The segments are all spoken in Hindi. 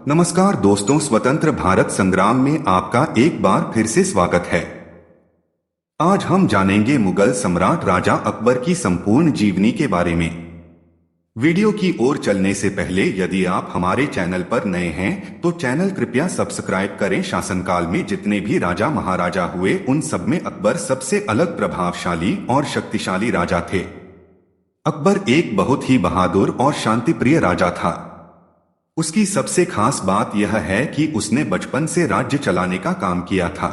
नमस्कार दोस्तों, स्वतंत्र भारत संग्राम में आपका एक बार फिर से स्वागत है। आज हम जानेंगे मुगल सम्राट राजा अकबर की संपूर्ण जीवनी के बारे में। वीडियो की ओर चलने से पहले यदि आप हमारे चैनल पर नए हैं तो चैनल कृपया सब्सक्राइब करें। शासनकाल में जितने भी राजा महाराजा हुए उन सब में अकबर सबसे अलग प्रभावशाली और शक्तिशाली राजा थे। अकबर एक बहुत ही बहादुर और शांतिप्रिय राजा था। उसकी सबसे खास बात यह है कि उसने बचपन से राज्य चलाने का काम किया था।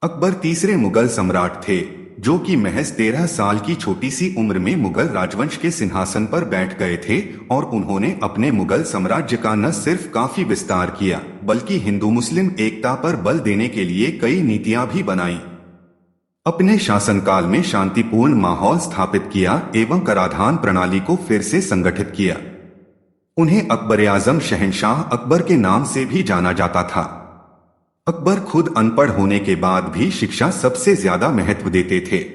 अकबर तीसरे मुगल सम्राट थे जो कि महज 13 साल की छोटी सी उम्र में मुगल राजवंश के सिंहासन पर बैठ गए थे और उन्होंने अपने मुगल साम्राज्य का न सिर्फ काफी विस्तार किया बल्कि हिंदू मुस्लिम एकता पर बल देने के लिए कई नीतियां भी बनाई। अपने शासनकाल में शांतिपूर्ण माहौल स्थापित किया एवं कराधान प्रणाली को फिर से संगठित किया। उन्हें अकबर-ए-आजम शहंशाह अकबर के नाम से भी जाना जाता था। अकबर खुद अनपढ़ होने के बाद भी शिक्षा सबसे ज्यादा महत्व देते थे,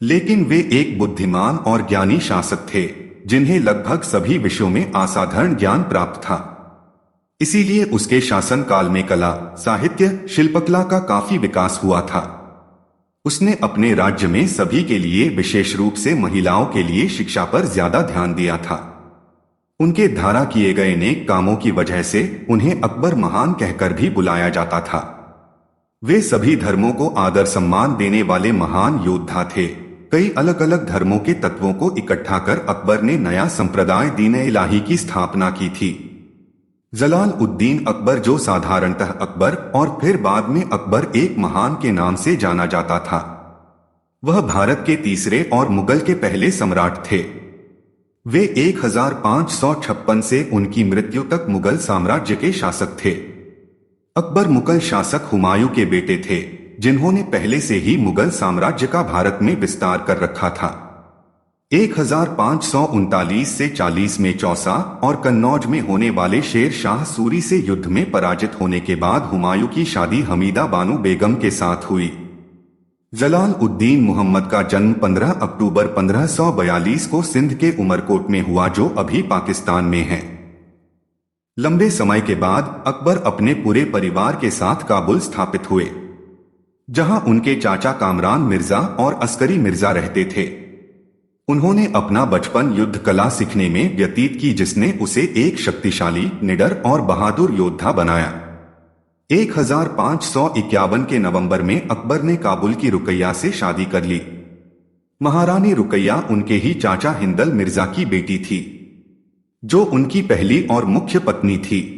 लेकिन वे एक बुद्धिमान और ज्ञानी शासक थे जिन्हें लगभग सभी विषयों में असाधारण ज्ञान प्राप्त था। इसीलिए उसके शासनकाल में कला, साहित्य, शिल्पकला का काफी विकास हुआ था। उसने अपने राज्य में सभी के लिए, विशेष रूप से महिलाओं के लिए शिक्षा पर ज्यादा ध्यान दिया था। उनके द्वारा किए गए नेक कामों की वजह से उन्हें अकबर महान कहकर भी बुलाया जाता था। वे सभी धर्मों को आदर सम्मान देने वाले महान योद्धा थे। कई अलग अलग धर्मों के तत्वों को इकट्ठा कर अकबर ने नया संप्रदाय दीन-ए-इलाही की स्थापना की थी। जलाल-उद-दीन अकबर, जो साधारणतः अकबर और फिर बाद में अकबर एक महान के नाम से जाना जाता था, वह भारत के तीसरे और मुगल के पहले सम्राट थे। वे 1556 से उनकी मृत्यु तक मुगल साम्राज्य के शासक थे। अकबर मुगल शासक हुमायूं के बेटे थे जिन्होंने पहले से ही मुगल साम्राज्य का भारत में विस्तार कर रखा था। 1539 से 40 में चौसा और कन्नौज में होने वाले शेर शाह सूरी से युद्ध में पराजित होने के बाद हुमायूं की शादी हमीदा बानो बेगम के साथ हुई। जलाल-उद-दीन मुहम्मद का जन्म 15 अक्टूबर 1542 को सिंध के उमरकोट में हुआ, जो अभी पाकिस्तान में है। लंबे समय के बाद अकबर अपने पूरे परिवार के साथ काबुल स्थापित हुए, जहां उनके चाचा कामरान मिर्जा और अस्करी मिर्जा रहते थे। उन्होंने अपना बचपन युद्ध कला सीखने में व्यतीत की, जिसने उसे एक शक्तिशाली, निडर और बहादुर योद्धा बनाया। 1551 के नवंबर में अकबर ने काबुल की रुकैया से शादी कर ली। महारानी रुकैया उनके ही चाचा हिंदल मिर्जा की बेटी थी, जो उनकी पहली और मुख्य पत्नी थी।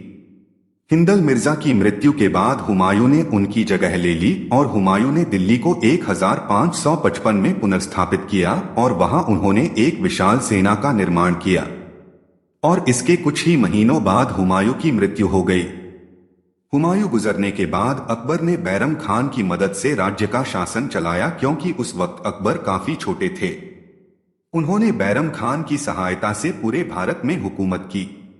हिंदल मिर्जा की मृत्यु के बाद हुमायूं ने उनकी जगह ले ली और हुमायूं ने दिल्ली को 1555 में पुनर्स्थापित किया और वहां उन्होंने एक विशाल सेना का निर्माण किया। और इसके कुछ ही महीनों बाद हुमायूं की मृत्यु हो गई। हुमायूं गुजरने के बाद अकबर ने बैरम खान की मदद से राज्य का शासन चलाया, क्योंकि उस वक्त अकबर काफी छोटे थे। उन्होंने बैरम खान की सहायता से पूरे भारत में हुकूमत की।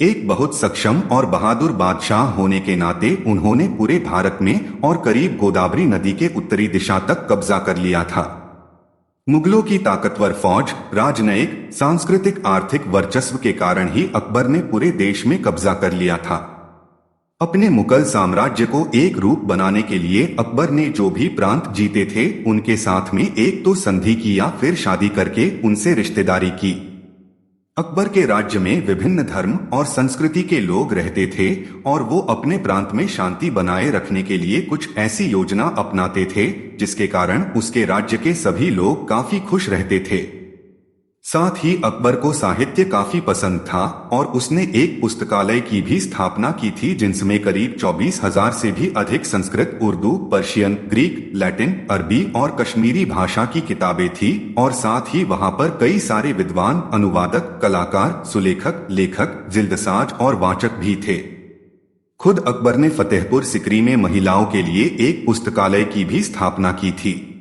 एक बहुत सक्षम और बहादुर बादशाह होने के नाते उन्होंने पूरे भारत में और करीब गोदावरी नदी के उत्तरी दिशा तक कब्जा कर लिया था। मुगलों की ताकतवर फौज, राजनयिक, सांस्कृतिक, आर्थिक वर्चस्व के कारण ही अकबर ने पूरे देश में कब्जा कर लिया था। अपने मुगल साम्राज्य को एक रूप बनाने के लिए अकबर ने जो भी प्रांत जीते थे उनके साथ में एक तो संधि की या फिर शादी करके उनसे रिश्तेदारी की। अकबर के राज्य में विभिन्न धर्म और संस्कृति के लोग रहते थे और वो अपने प्रांत में शांति बनाए रखने के लिए कुछ ऐसी योजना अपनाते थे जिसके कारण उसके राज्य के सभी लोग काफी खुश रहते थे। साथ ही अकबर को साहित्य काफी पसंद था और उसने एक पुस्तकालय की भी स्थापना की थी, जिनमें करीब 24,000 से भी अधिक Sanskrit, Urdu, Persian, Greek, Latin, अरबी और कश्मीरी भाषा की किताबें थी। और साथ ही वहां पर कई सारे विद्वान, अनुवादक, कलाकार, सुलेखक, लेखक, जिल्दसाज और वाचक भी थे। खुद अकबर ने फतेहपुर सिकरी में महिलाओं के लिए एक पुस्तकालय की भी स्थापना की थी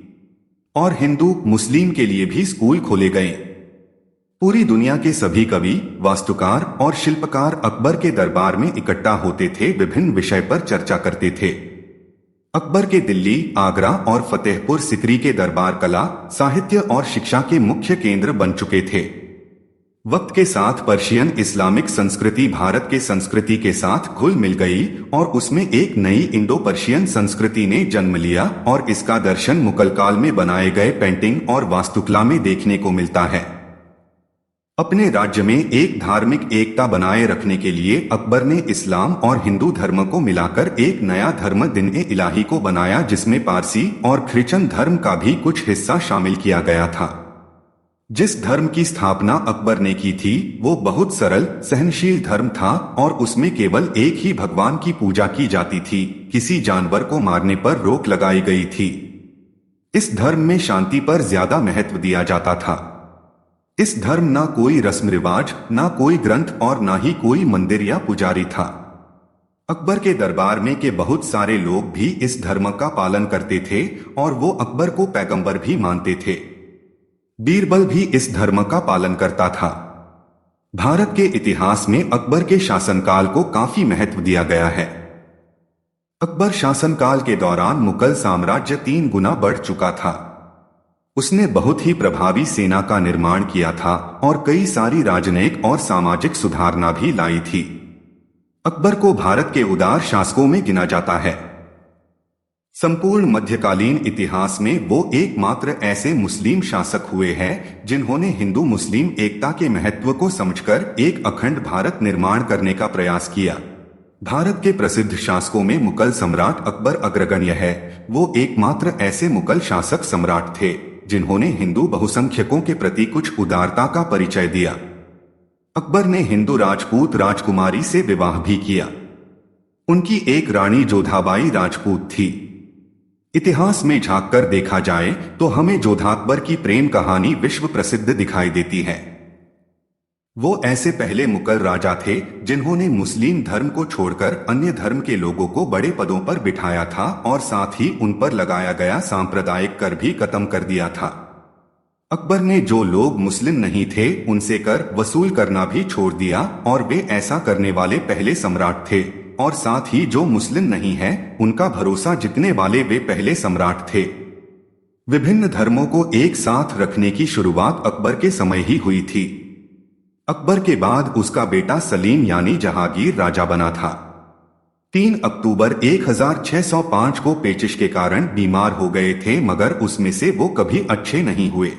और हिंदू मुस्लिम के लिए भी स्कूल खोले गए। पूरी दुनिया के सभी कवि, वास्तुकार और शिल्पकार अकबर के दरबार में इकट्ठा होते थे, विभिन्न विषय पर चर्चा करते थे। अकबर के दिल्ली, आगरा और फतेहपुर सिकरी के दरबार कला, साहित्य और शिक्षा के मुख्य केंद्र बन चुके थे। वक्त के साथ पर्शियन इस्लामिक संस्कृति भारत के संस्कृति के साथ घुल मिल गई और उसमें एक नई इंडो पर्शियन संस्कृति ने जन्म लिया और इसका दर्शन मुगल काल में बनाए गए पेंटिंग और वास्तुकला में देखने को मिलता है। अपने राज्य में एक धार्मिक एकता बनाए रखने के लिए अकबर ने इस्लाम और हिंदू धर्म को मिलाकर एक नया धर्म दिन-ए इलाही को बनाया, जिसमें पारसी और ख्रिश्चन धर्म का भी कुछ हिस्सा शामिल किया गया था। जिस धर्म की स्थापना अकबर ने की थी वो बहुत सरल सहनशील धर्म था और उसमें केवल एक ही भगवान की पूजा की जाती थी। किसी जानवर को मारने पर रोक लगाई गई थी। इस धर्म में शांति पर ज्यादा महत्व दिया जाता था। इस धर्म ना कोई रस्म रिवाज, ना कोई ग्रंथ और ना ही कोई मंदिर या पुजारी था। अकबर के दरबार में के बहुत सारे लोग भी इस धर्म का पालन करते थे और वो अकबर को पैगंबर भी मानते थे। बीरबल भी इस धर्म का पालन करता था। भारत के इतिहास में अकबर के शासनकाल को काफी महत्व दिया गया है। अकबर शासनकाल के दौरान मुगल साम्राज्य 3 गुना बढ़ चुका था। उसने बहुत ही प्रभावी सेना का निर्माण किया था और कई सारी राजनयिक और सामाजिक सुधारणा भी लाई थी। अकबर को भारत के उदार शासकों में गिना जाता है। संपूर्ण मध्यकालीन इतिहास में वो एकमात्र ऐसे मुस्लिम शासक हुए हैं जिन्होंने हिंदू मुस्लिम एकता के महत्व को समझकर एक अखंड भारत निर्माण करने का प्रयास किया। भारत के प्रसिद्ध शासकों में मुगल सम्राट अकबर अग्रगण्य है। वो एकमात्र ऐसे मुगल शासक सम्राट थे जिन्होंने हिंदू बहुसंख्यकों के प्रति कुछ उदारता का परिचय दिया। अकबर ने हिंदू राजपूत राजकुमारी से विवाह भी किया। उनकी एक रानी जोधाबाई राजपूत थी। इतिहास में झांककर देखा जाए तो हमें जोधाकबर की प्रेम कहानी विश्व प्रसिद्ध दिखाई देती है। वो ऐसे पहले मुगल राजा थे जिन्होंने मुस्लिम धर्म को छोड़कर अन्य धर्म के लोगों को बड़े पदों पर बिठाया था और साथ ही उन पर लगाया गया सांप्रदायिक कर भी खत्म कर दिया था। अकबर ने जो लोग मुस्लिम नहीं थे उनसे कर वसूल करना भी छोड़ दिया और वे ऐसा करने वाले पहले सम्राट थे। और साथ ही जो मुस्लिम नहीं हैं उनका भरोसा जीतने वाले वे पहले सम्राट थे। विभिन्न धर्मों को एक साथ रखने की शुरुआत अकबर के समय ही हुई थी। अकबर के बाद उसका बेटा सलीम यानी जहांगीर राजा बना था। 3 अक्टूबर 1605 को पेचिश के कारण बीमार हो गए थे, मगर उसमें से वो कभी अच्छे नहीं हुए।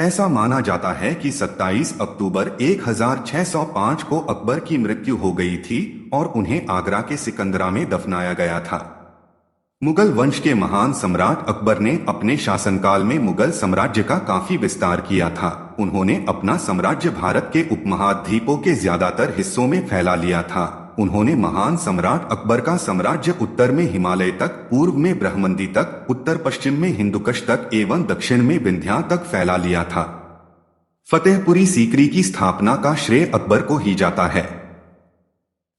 ऐसा माना जाता है कि 27 अक्टूबर 1605 को अकबर की मृत्यु हो गई थी और उन्हें आगरा के सिकंदरा में दफनाया गया था। मुगल वंश के महान सम्राट अकबर ने अपने शासनकाल में मुगल साम्राज्य का काफी विस्तार किया था। उन्होंने अपना साम्राज्य भारत के उपमहाद्वीपों के ज्यादातर हिस्सों में फैला लिया था। उन्होंने महान सम्राट अकबर का साम्राज्य उत्तर में हिमालय तक, पूर्व में ब्रह्मंदी तक, उत्तर पश्चिम में हिंदुकुश तक एवं दक्षिण में विंध्या तक फैला लिया था। फतेहपुरी सीकरी की स्थापना का श्रेय अकबर को ही जाता है।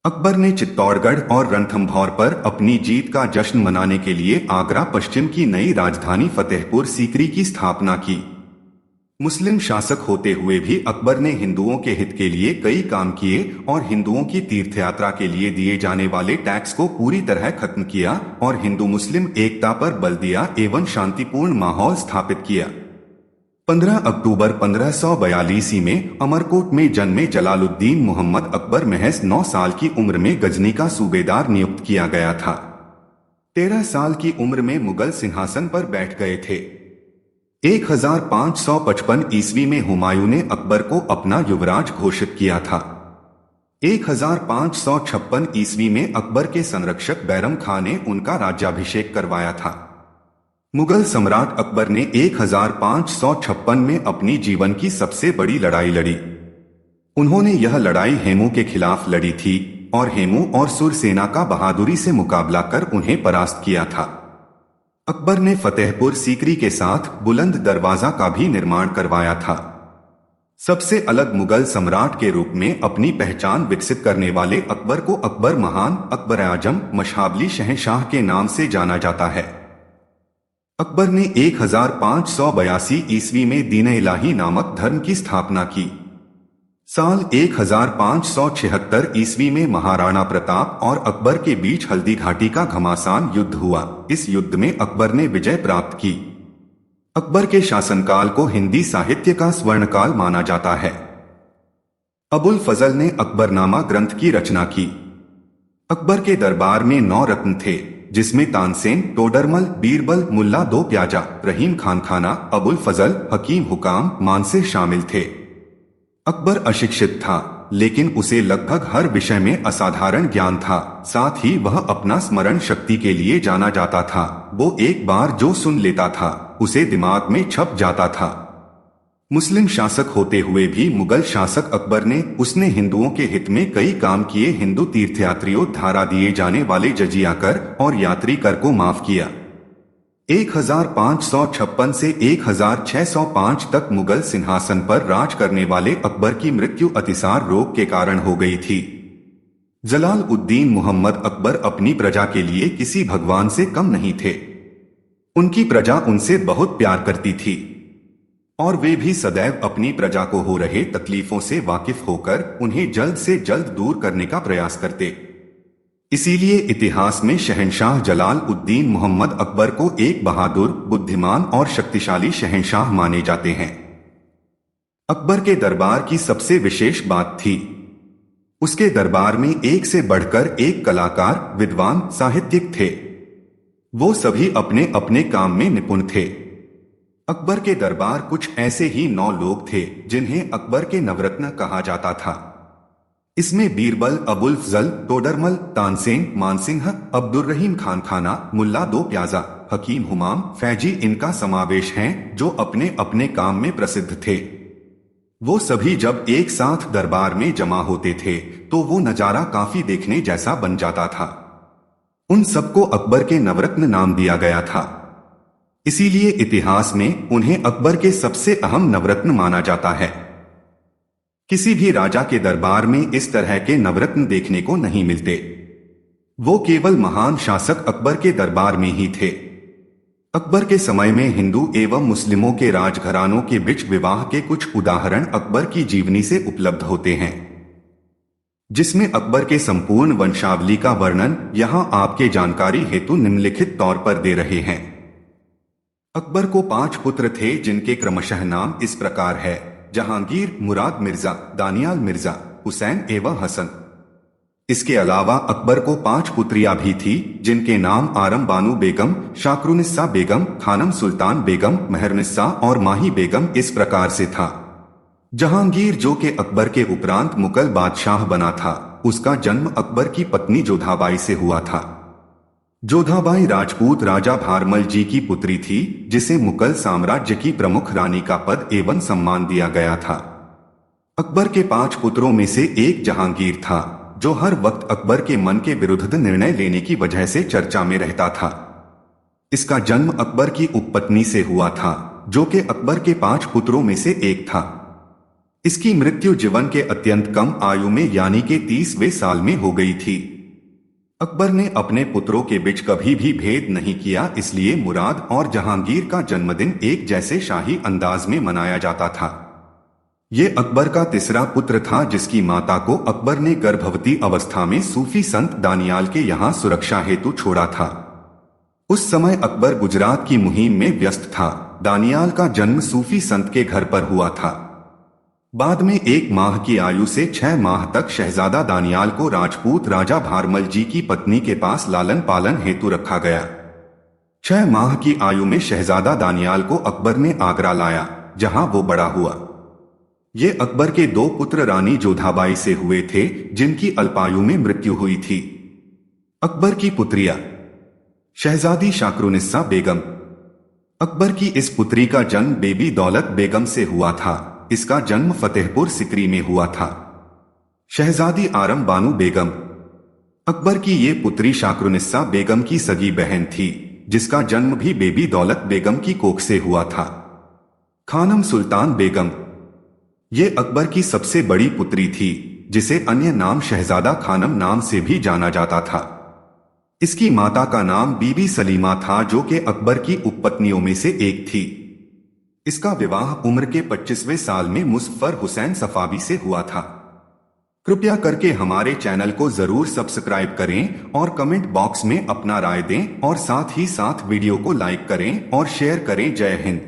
अकबर ने चित्तौड़गढ़ और रणथंभौर पर अपनी जीत का जश्न मनाने के लिए आगरा पश्चिम की नई राजधानी फतेहपुर सीकरी की स्थापना की। मुस्लिम शासक होते हुए भी अकबर ने हिंदुओं के हित के लिए कई काम किए और हिंदुओं की तीर्थयात्रा के लिए दिए जाने वाले टैक्स को पूरी तरह खत्म किया और हिंदू मुस्लिम एकता पर बल दिया एवं शांतिपूर्ण माहौल स्थापित किया। 15 अक्टूबर 1542 में अमरकोट में जन्मे जलालुद्दीन मोहम्मद अकबर महज 9 साल की उम्र में गजनी का सूबेदार नियुक्त किया गया था। 13 साल की उम्र में मुगल सिंहासन पर बैठ गए थे। 1555 ईस्वी में हुमायूं ने अकबर को अपना युवराज घोषित किया था। 1556 ईस्वी में अकबर के संरक्षक बैरम खां ने उनका राज्याभिषेक करवाया था। मुगल सम्राट अकबर ने 1556 में अपनी जीवन की सबसे बड़ी लड़ाई लड़ी। उन्होंने यह लड़ाई हेमू के खिलाफ लड़ी थी और हेमू और सुर सेना का बहादुरी से मुकाबला कर उन्हें परास्त किया था। अकबर ने फतेहपुर सीकरी के साथ बुलंद दरवाजा का भी निर्माण करवाया था। सबसे अलग मुगल सम्राट के रूप में अपनी पहचान विकसित करने वाले अकबर को अकबर महान, अकबर आजम, मशाबली शहंशाह के नाम से जाना जाता है। अकबर ने 1582 ईस्वी में दीन-ए-इलाही नामक धर्म की स्थापना की। साल 1576 ईस्वी में महाराणा प्रताप और अकबर के बीच हल्दी घाटी का घमासान युद्ध हुआ। इस युद्ध में अकबर ने विजय प्राप्त की। अकबर के शासनकाल को हिंदी साहित्य का स्वर्णकाल माना जाता है। अबुल फजल ने अकबरनामा ग्रंथ की रचना की। अकबर के दरबार में 9 रत्न थे, जिसमें तानसेन, टोडरमल, बीरबल, मुल्ला दो प्याजा, रहीम खान खाना, अबुल फजल, हकीम हुकाम, मानसे शामिल थे। अकबर अशिक्षित था, लेकिन उसे लगभग हर विषय में असाधारण ज्ञान था। साथ ही वह अपना स्मरण शक्ति के लिए जाना जाता था। वो एक बार जो सुन लेता था उसे दिमाग में छप जाता था। मुस्लिम शासक होते हुए भी मुगल शासक अकबर ने उसने हिंदुओं के हित में कई काम किए। हिंदू तीर्थयात्रियों द्वारा दिए जाने वाले जजिया कर और यात्री कर को माफ किया। 1556 से 1605 तक मुगल सिंहासन पर राज करने वाले अकबर की मृत्यु अतिसार रोग के कारण हो गई थी। जलाल उद्दीन मोहम्मद अकबर अपनी प्रजा के लिए किसी भगवान से कम नहीं थे। उनकी प्रजा उनसे बहुत प्यार करती थी और वे भी सदैव अपनी प्रजा को हो रहे तकलीफों से वाकिफ होकर उन्हें जल्द से जल्द दूर करने का प्रयास करते। इसीलिए इतिहास में शहंशाह जलाल उद्दीन मोहम्मद अकबर को एक बहादुर, बुद्धिमान और शक्तिशाली शहंशाह माने जाते हैं। अकबर के दरबार की सबसे विशेष बात थी, उसके दरबार में एक से बढ़कर एक कलाकार, विद्वान, साहित्यिक थे। वो सभी अपने अपने काम में निपुण थे। अकबर के दरबार कुछ ऐसे ही 9 लोग थे जिन्हें अकबर के नवरत्न कहा जाता था। इसमें बीरबल, अबुल फजल, टोडरमल, तानसेन, मानसिंह, अब्दुर्रहीम खान खाना, मुल्ला दो प्याजा, हकीम हुमाम, फैजी इनका समावेश है, जो अपने अपने काम में प्रसिद्ध थे। वो सभी जब एक साथ दरबार में जमा होते थे तो वो नजारा काफी देखने जैसा बन जाता था। उन सबको अकबर के नवरत्न नाम दिया गया था। इसीलिए इतिहास में उन्हें अकबर के सबसे अहम नवरत्न माना जाता है। किसी भी राजा के दरबार में इस तरह के नवरत्न देखने को नहीं मिलते। वो केवल महान शासक अकबर के दरबार में ही थे। अकबर के समय में हिंदू एवं मुस्लिमों के राजघरानों के बीच विवाह के कुछ उदाहरण अकबर की जीवनी से उपलब्ध होते हैं, जिसमें अकबर के संपूर्ण वंशावली का वर्णन यहां आपके जानकारी हेतु निम्नलिखित तौर पर दे रहे हैं। अकबर को 5 पुत्र थे, जिनके क्रमशः नाम इस प्रकार है: जहांगीर, मुराद मिर्जा, दानियाल मिर्जा, हुसैन एवं हसन। इसके अलावा अकबर को 5 पुत्रियां भी थी, जिनके नाम आरम बानु बेगम, शाकरुनिस्सा बेगम, खानम सुल्तान बेगम, महरनिस्सा और माही बेगम इस प्रकार से था। जहांगीर, जो के अकबर के उपरांत मुगल बादशाह बना था, उसका जन्म अकबर की पत्नी जोधाबाई से हुआ था। जोधाबाई राजपूत राजा भारमल जी की पुत्री थी, जिसे मुगल साम्राज्य की प्रमुख रानी का पद एवं सम्मान दिया गया था। अकबर के 5 पुत्रों में से एक जहांगीर था, जो हर वक्त अकबर के मन के विरुद्ध निर्णय लेने की वजह से चर्चा में रहता था। इसका जन्म अकबर की उपपत्नी से हुआ था, जो कि अकबर के 5 पुत्रों में से एक था। इसकी मृत्यु जीवन के अत्यंत कम आयु में यानी के 30वें साल में हो गई थी। अकबर ने अपने पुत्रों के बीच कभी भी भेद नहीं किया, इसलिए मुराद और जहांगीर का जन्मदिन एक जैसे शाही अंदाज में मनाया जाता था। ये अकबर का तीसरा पुत्र था, जिसकी माता को अकबर ने गर्भवती अवस्था में सूफी संत दानियाल के यहाँ सुरक्षा हेतु छोड़ा था। उस समय अकबर गुजरात की मुहिम में व्यस्त था। दानियाल का जन्म सूफी संत के घर पर हुआ था। बाद में 1 माह की आयु से 6 माह तक शहजादा दानियाल को राजपूत राजा भारमल जी की पत्नी के पास लालन पालन हेतु रखा गया। 6 माह की आयु में शहजादा दानियाल को अकबर ने आगरा लाया, जहां वो बड़ा हुआ। ये अकबर के 2 पुत्र रानी जोधाबाई से हुए थे, जिनकी अल्पायु में मृत्यु हुई थी। अकबर की पुत्रियां: शहजादी शाकरुनिस्सा बेगम। अकबर की इस पुत्री का जन्म बेबी दौलत बेगम से हुआ था। इसका जन्म फतेहपुर सिकरी में हुआ था। शहजादी आरम बानु बेगम। अकबर की ये पुत्री शाकरुनिस्सा बेगम की सगी बहन थी, जिसका जन्म भी बेबी दौलत बेगम की कोख से हुआ था। खानम सुल्तान बेगम। ये अकबर की सबसे बड़ी पुत्री थी, जिसे अन्य नाम शहजादा खानम नाम से भी जाना जाता था। इसकी माता का नाम बीबी सलीमा था, जो कि अकबर की उपपत्नियों में से एक थी। इसका विवाह उम्र के 25वें साल में मुज़फ़्फ़र हुसैन सफावी से हुआ था। कृपया करके हमारे चैनल को जरूर सब्सक्राइब करें और कमेंट बॉक्स में अपना राय दें और साथ ही साथ वीडियो को लाइक करें और शेयर करें। जय हिंद।